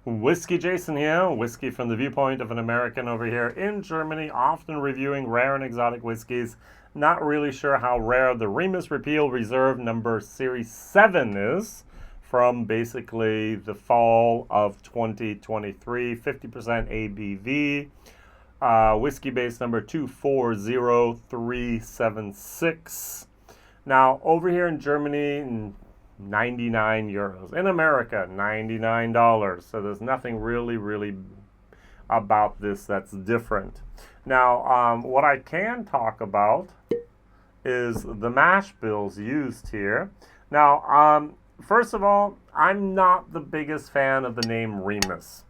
WhiskyJason here, whiskey from the viewpoint of an American over here in Germany, often reviewing rare and exotic whiskeys. Not really sure how rare the Remus Repeal Reserve number Series 7 is from basically the fall of 2023, 50% ABV. Whiskey base number 240376. Now, over here in Germany, 99 euros. In America, $99. So there's nothing really about this that's different. Now, what I can talk about is the mash bills used here. Now, first of all, I'm not the biggest fan of the name Remus.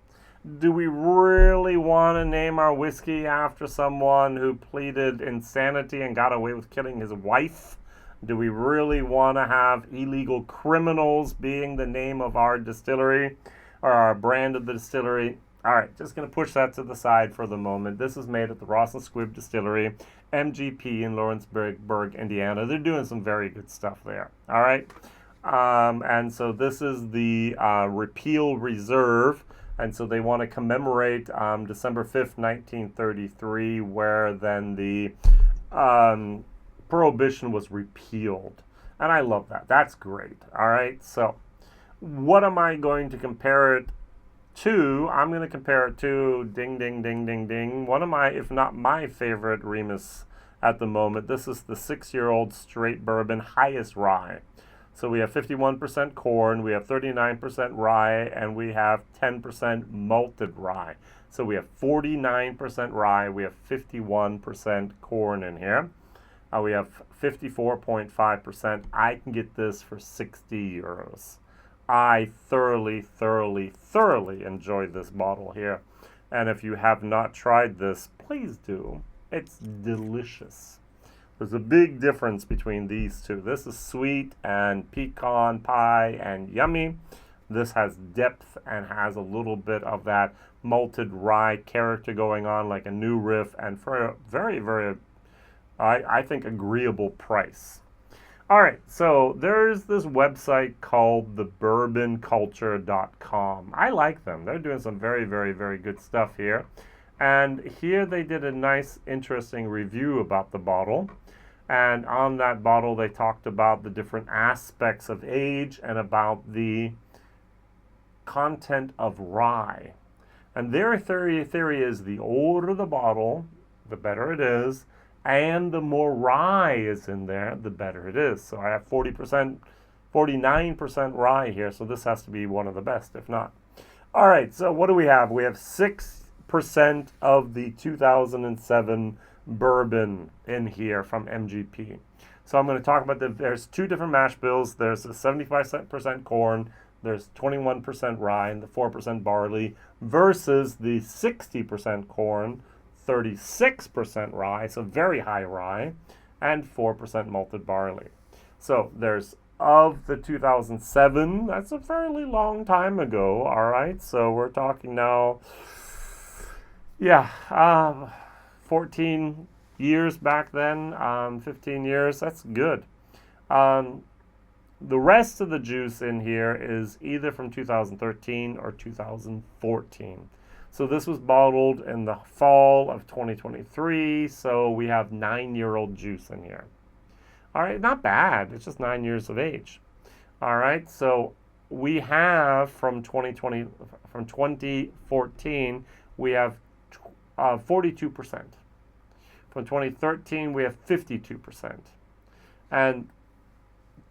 Do we really want to name our whiskey after someone who pleaded insanity and got away with killing his wife? Do we really want to have illegal criminals being the name of our distillery or our brand of the distillery? All right, just going to push that to the side for the moment. This is made at the Ross and Squibb Distillery, MGP in Lawrenceburg, Indiana. They're doing some very good stuff there. All right. And so this is the Repeal Reserve. And so they want to commemorate December 5th, 1933, where then the Prohibition was repealed. And I love that. That's great. All right. So what am I going to compare it to? I'm going to compare it to ding, ding, ding, ding, ding. One of my, if not my favorite Remus at the moment. This is the 6-year-old straight bourbon, highest rye. So we have 51% corn, we have 39% rye, and we have 10% malted rye. So we have 49% rye, we have 51% corn in here. We have 54.5%. I can get this for 60 euros. I thoroughly enjoyed this bottle here. And if you have not tried this, please do. It's delicious. There's a big difference between these two. This is sweet and pecan pie and yummy. This has depth and has a little bit of that malted rye character going on, like a new riff, and for a very, I think, agreeable price. All right, so there's this website called thebourbonculture.com. I like them. They're doing some very good stuff here. And here they did a nice, interesting review about the bottle. And on that bottle, they talked about the different aspects of age and about the content of rye. And their theory is the older the bottle, the better it is, and the more rye is in there, the better it is. So I have 49% rye here, so this has to be one of the best, if not. All right, so what do we have? We have 6% of the 2007 bourbon in here from MGP. So I'm going to talk about there's two different mash bills. There's a 75% corn, there's 21% rye, and the 4% barley versus the 60% corn, 36% rye, so very high rye, and 4% malted barley. So there's of the 2007, that's a fairly long time ago, all right? So we're talking now, 14 years back then, 15 years, that's good. The rest of the juice in here is either from 2013 or 2014. So this was bottled in the fall of 2023, so we have 9-year-old juice in here. All right, not bad. It's just 9 years of age. All right, so we have from 2014, we have 42%. From 2013, we have 52%. And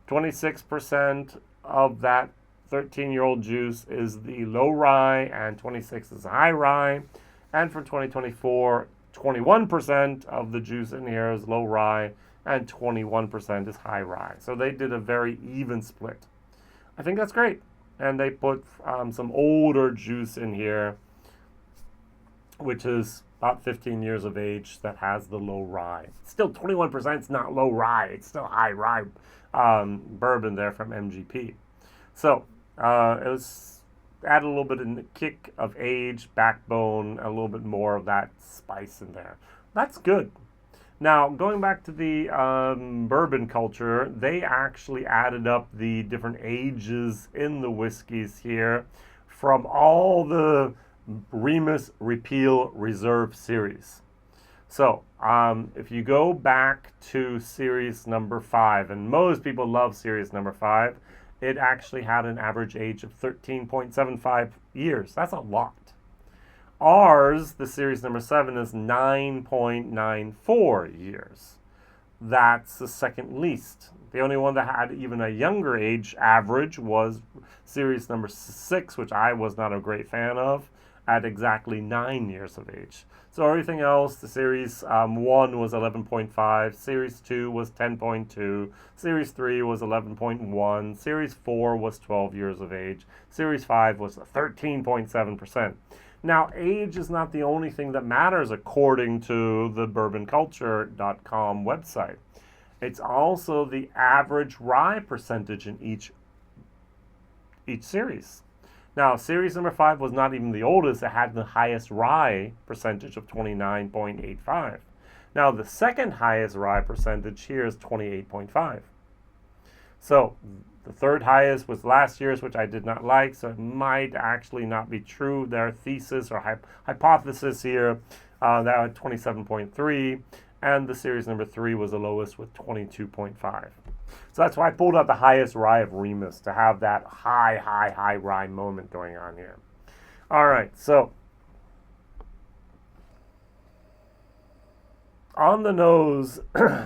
26% of that 13-year-old juice is the low rye, and 26 is high rye. And for 2024, 21% of the juice in here is low rye, and 21% is high rye. So they did a very even split. I think that's great. And they put some older juice in here, which is about 15 years of age, that has the low rye. Still 21% is not low rye. It's still high rye bourbon there from MGP. So it was add a little bit of the kick of age, backbone, a little bit more of that spice in there. That's good. Now, going back to the bourbon culture, they actually added up the different ages in the whiskeys here from all the Remus Repeal Reserve series. So, if you go back to series number 5, and most people love series number 5, it actually had an average age of 13.75 years. That's a lot. Ours, the series number 7, is 9.94 years. That's the second least. The only one that had even a younger age average was series number 6, which I was not a great fan of, at exactly 9 years of age. So everything else, the series 1 was 11.5, series 2 was 10.2, series 3 was 11.1, series 4 was 12 years of age, series 5 was 13.7%. Now, age is not the only thing that matters according to the bourbonculture.com website. It's also the average rye percentage in each series. Now, series number 5 was not even the oldest. It had the highest rye percentage of 29.85. Now, the second highest rye percentage here is 28.5. So, the third highest was last year's, which I did not like, so it might actually not be true. Their thesis or hypothesis here, that had 27.3, and the series number 3 was the lowest with 22.5. So that's why I pulled out the highest rye of Remus to have that high rye moment going on here. All right, so on the nose,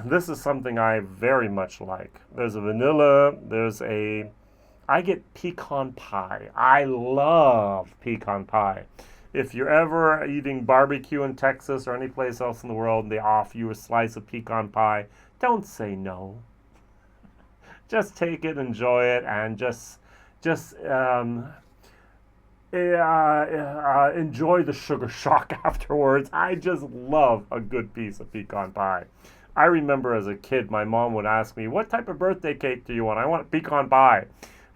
this is something I very much like. There's a vanilla, I get pecan pie. I love pecan pie. If you're ever eating barbecue in Texas or any place else in the world and they offer you a slice of pecan pie, don't say no. Just take it, enjoy it, and just enjoy the sugar shock afterwards. I just love a good piece of pecan pie. I remember as a kid, my mom would ask me, "What type of birthday cake do you want?" "I want pecan pie."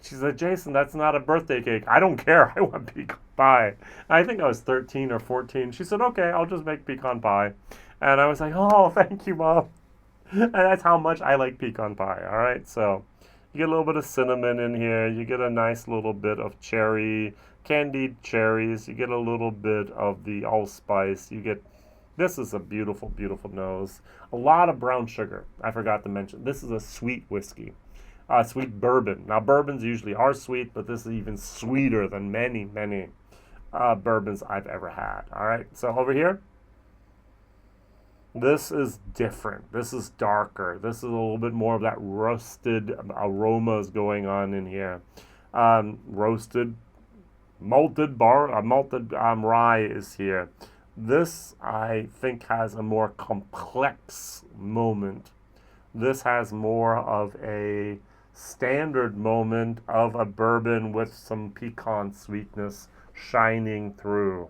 She said, "Jason, that's not a birthday cake." "I don't care. I want pecan pie." I think I was 13 or 14. She said, "Okay, I'll just make pecan pie." And I was like, "Oh, thank you, Mom." And that's how much I like pecan pie, all right? So you get a little bit of cinnamon in here. You get a nice little bit of candied cherries. You get a little bit of the allspice. This is a beautiful, beautiful nose. A lot of brown sugar. I forgot to mention. This is a sweet whiskey. Sweet bourbon. Now, bourbons usually are sweet, but this is even sweeter than many, many bourbons I've ever had. All right, so over here, this is different. This is darker. This is a little bit more of that roasted aromas going on in here. Malted rye is here. This, I think, has a more complex moment. This has more of a standard moment of a bourbon with some pecan sweetness shining through.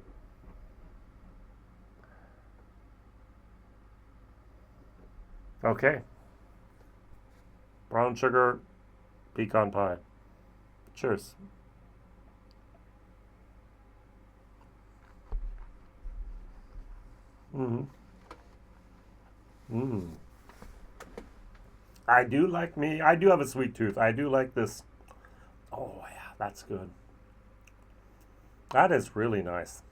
Okay. Brown sugar, pecan pie. Cheers. Mm-hmm. Mm. I do have a sweet tooth. I do like this. Oh, yeah, that's good. That is really nice.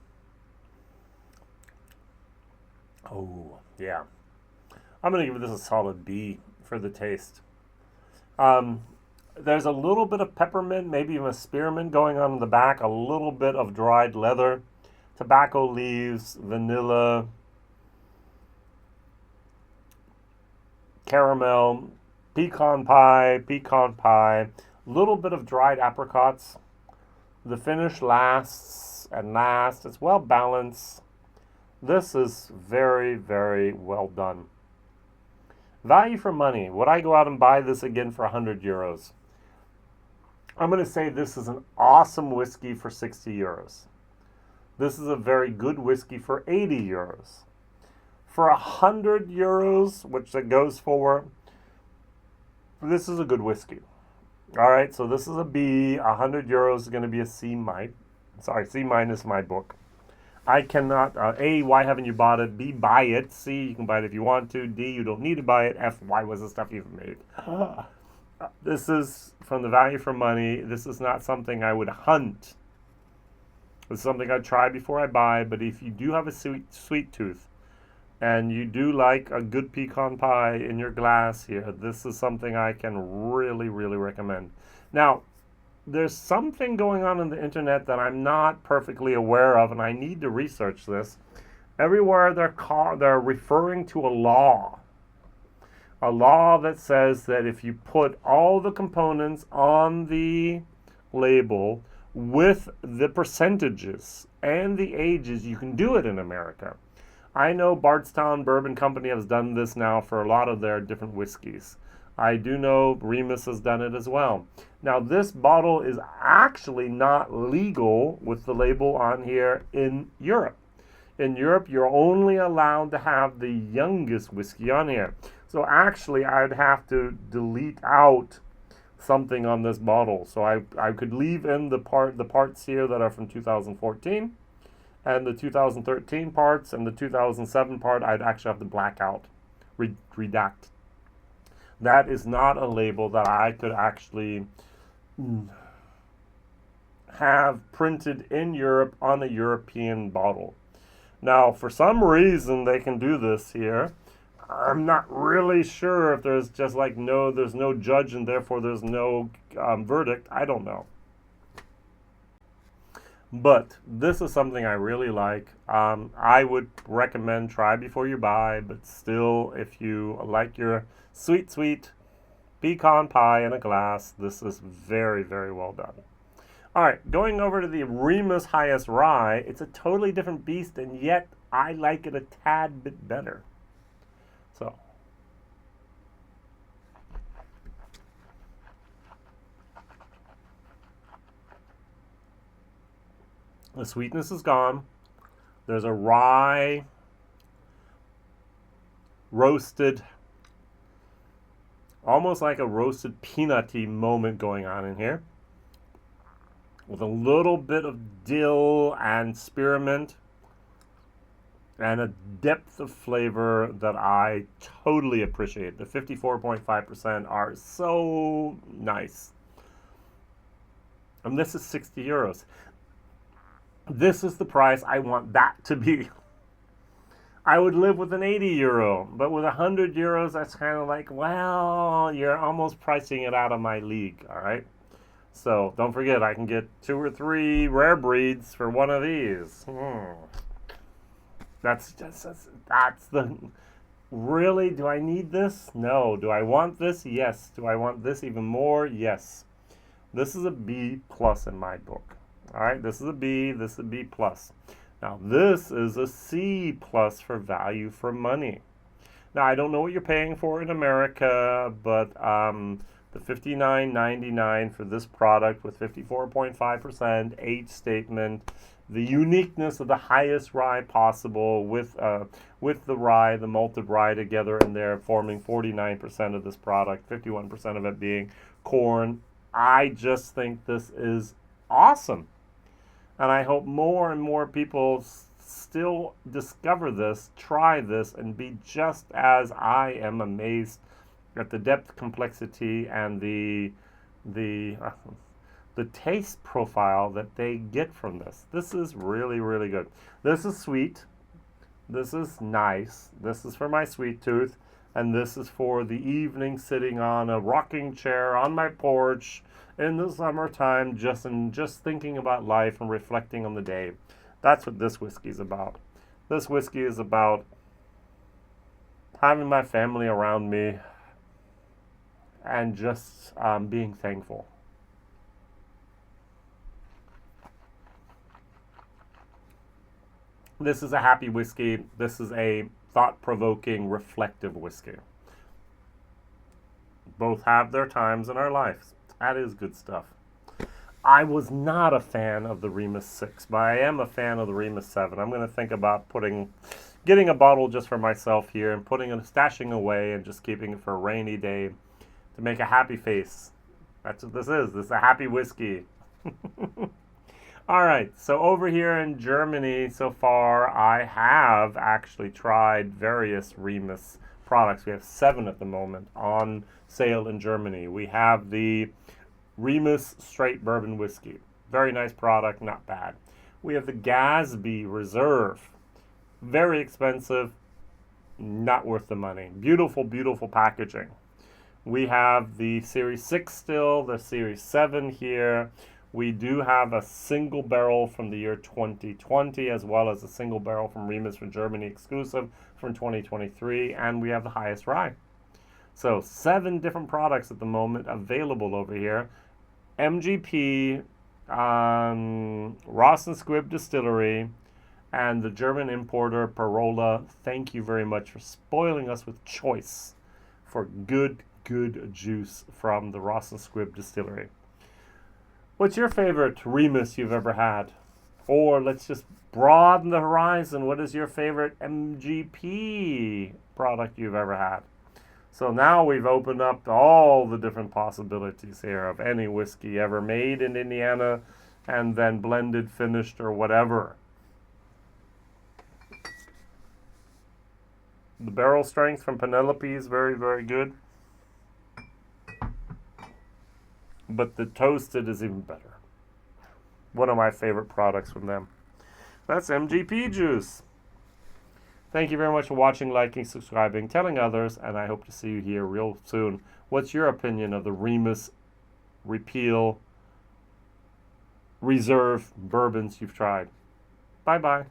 Oh, yeah. I'm going to give this a solid B for the taste. There's a little bit of peppermint, maybe even a spearmint going on in the back, a little bit of dried leather, tobacco leaves, vanilla, caramel, pecan pie, little bit of dried apricots. The finish lasts and lasts. It's well balanced. This is very, very well done. Value for money. Would I go out and buy this again for 100 euros? I'm going to say this is an awesome whiskey for 60 euros. This is a very good whiskey for 80 euros. For 100 euros, which it goes for, this is a good whiskey. All right, so this is a B. 100 euros is going to be a C minus my book. I cannot, A, why haven't you bought it? B, buy it. C, you can buy it if you want to. D, you don't need to buy it. F, why was the stuff even made? This is, from the value for money, this is not something I would hunt It's something I try before I buy, but if you do have a sweet tooth and you do like a good pecan pie in your glass here, this is something I can really, really recommend. Now, there's something going on the internet that I'm not perfectly aware of, and I need to research this. Everywhere they're referring to a law that says that if you put all the components on the label with the percentages and the ages, you can do it in America. I know Bardstown Bourbon Company has done this now for a lot of their different whiskeys. I do know Remus has done it as well. Now, this bottle is actually not legal with the label on here in Europe. In Europe, you're only allowed to have the youngest whiskey on here. So actually, I'd have to delete out something on this bottle. So I could leave in the parts here that are from 2014, and the 2013 parts and the 2007 part, I'd actually have to black out, redact. That is not a label that I could actually have printed in Europe on a European bottle. Now, for some reason, they can do this here. I'm not really sure if there's just like there's no judge and therefore there's no verdict. I don't know. But this is something I really like. I would recommend try before you buy, but still, if you like your sweet pecan pie in a glass, this is very, very well done. All right, going over to the Remus Highest Rye, it's a totally different beast, and yet I like it a tad bit better. So, the sweetness is gone. There's a rye roasted, almost like a roasted peanutty moment going on in here, with a little bit of dill and spearmint and a depth of flavor that I totally appreciate. The 54.5% are so nice. And this is 60 euros. This is the price I want that to be. I would live with an 80 euro, but with 100 euros, that's kind of like, well, you're almost pricing it out of my league, all right? So don't forget, I can get 2 or 3 rare breeds for one of these. That's the, really, do I need this? No. Do I want this? Yes. Do I want this even more? Yes. This is a B plus in my book. All right, this is a B, this is a B plus. Now, this is a C plus for value for money. Now, I don't know what you're paying for in America, but the $59.99 for this product with 54.5% age statement, the uniqueness of the highest rye possible with the rye, the malted rye together in there, forming 49% of this product, 51% of it being corn. I just think this is awesome. And I hope more and more people still discover this, try this, and be just as I am amazed at the depth, complexity, and the taste profile that they get from this. This is really, really good. This is sweet. This is nice. This is for my sweet tooth. And this is for the evening sitting on a rocking chair on my porch in the summertime, just thinking about life and reflecting on the day. That's what this whiskey is about. This whiskey is about having my family around me and just being thankful. This is a happy whiskey. This is a thought-provoking, reflective whiskey. Both have their times in our lives. That is good stuff. I was not a fan of the Remus 6, but I am a fan of the Remus 7. I'm going to think about getting a bottle just for myself here and stashing away and just keeping it for a rainy day to make a happy face. That's what this is. This is a happy whiskey. All right, so over here in Germany so far, I have actually tried various Remus products. We have 7 at the moment on sale in Germany. We have the Remus Straight Bourbon Whiskey. Very nice product, not bad. We have the Gatsby Reserve. Very expensive, not worth the money. Beautiful, beautiful packaging. We have the Series 6 still, the Series 7 here. We do have a single barrel from the year 2020, as well as a single barrel from Remus from Germany exclusive from 2023, and we have the highest rye. So 7 different products at the moment available over here. MGP, Ross and Squibb Distillery, and the German importer Parola. Thank you very much for spoiling us with choice for good juice from the Ross and Squibb Distillery. What's your favorite Remus you've ever had? Or let's just broaden the horizon. What is your favorite MGP product you've ever had? So now we've opened up all the different possibilities here of any whiskey ever made in Indiana and then blended, finished, or whatever. The barrel strength from Penelope is very, very good. But the toasted is even better. One of my favorite products from them. That's MGP juice. Thank you very much for watching, liking, subscribing, telling others, and I hope to see you here real soon. What's your opinion of the Remus Repeal Reserve bourbons you've tried? Bye-bye.